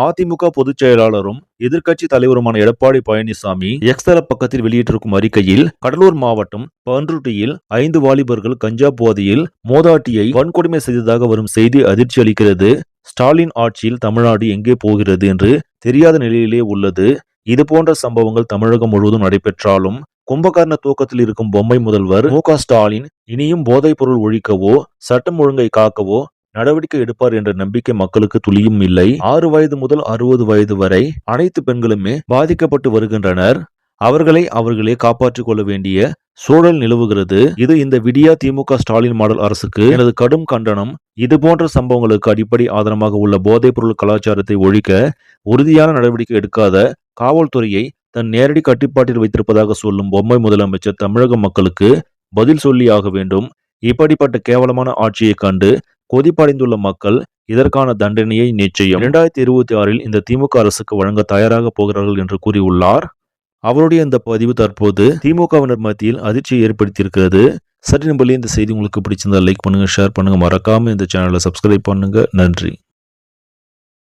அதிமுக பொதுச் செயலாளரும் எதிர்க்கட்சி தலைவருமான எடப்பாடி பழனிசாமி எக்ஸ் தள பக்கத்தில் வெளியிட்டிருக்கும் அறிக்கையில், கடலூர் மாவட்டம் பண்ருட்டியில் 5 வாலிபர்கள் கஞ்சா போதையில் மூதாட்டியை வன்கொடுமை செய்ததாக வரும் செய்தி அதிர்ச்சி அளிக்கிறது. ஸ்டாலின் ஆட்சியில் தமிழ்நாடு எங்கே போகிறது என்று தெரியாத நிலையிலே உள்ளது. இதுபோன்ற சம்பவங்கள் தமிழகம் முழுவதும் நடைபெற்றாலும் கும்பகர்ண தூக்கத்தில் இருக்கும் பொம்மை முதல்வர் மு.க. ஸ்டாலின் இனியும் போதைப் பொருள் ஒழிக்கவோ சட்டம் ஒழுங்கை காக்கவோ நடவடிக்கை எடுப்பார் என்ற நம்பிக்கை மக்களுக்கு துளியும் இல்லை. 6 வயது முதல் 60 வயது வரை அனைத்து பெண்களுமே பாதிக்கப்பட்டு வருகின்றனர். அவர்களே காப்பாற்றிக் கொள்ள வேண்டிய சூழல் நிலவுகிறது. இது இந்த விடியா திமுக ஸ்டாலின் மாடல் அரசுக்கு எனது கடும் கண்டனம். இதுபோன்ற சம்பவங்களுக்கு அடிப்படை ஆதாரமாக உள்ள போதைப் பொருள் கலாச்சாரத்தை ஒழிக்க உறுதியான நடவடிக்கை எடுக்காத காவல்துறையை தன் நேரடி கட்டுப்பாட்டில் வைத்திருப்பதாக சொல்லும் பொம்மை முதலமைச்சர் தமிழக மக்களுக்கு பதில் சொல்லியாக வேண்டும். இப்படிப்பட்ட கேவலமான ஆட்சியை கண்டு கொதிப்படைந்துள்ள மக்கள் இதற்கான தண்டனையை நிச்சயம் 2026இல் இந்த திமுக அரசுக்கு வழங்க தயாராக போகிறார்கள் என்று கூறியுள்ளார். அவருடைய இந்த பதிவு தற்போது திமுகவினர் மத்தியில் அதிர்ச்சியை ஏற்படுத்தியிருக்கிறது. சரி நம்பளே இந்த செய்தி உங்களுக்கு பிடிச்சிருந்தா லைக் பண்ணுங்க, ஷேர் பண்ணுங்க, மறக்காம இந்த சேனலை சப்ஸ்கிரைப் பண்ணுங்க. நன்றி.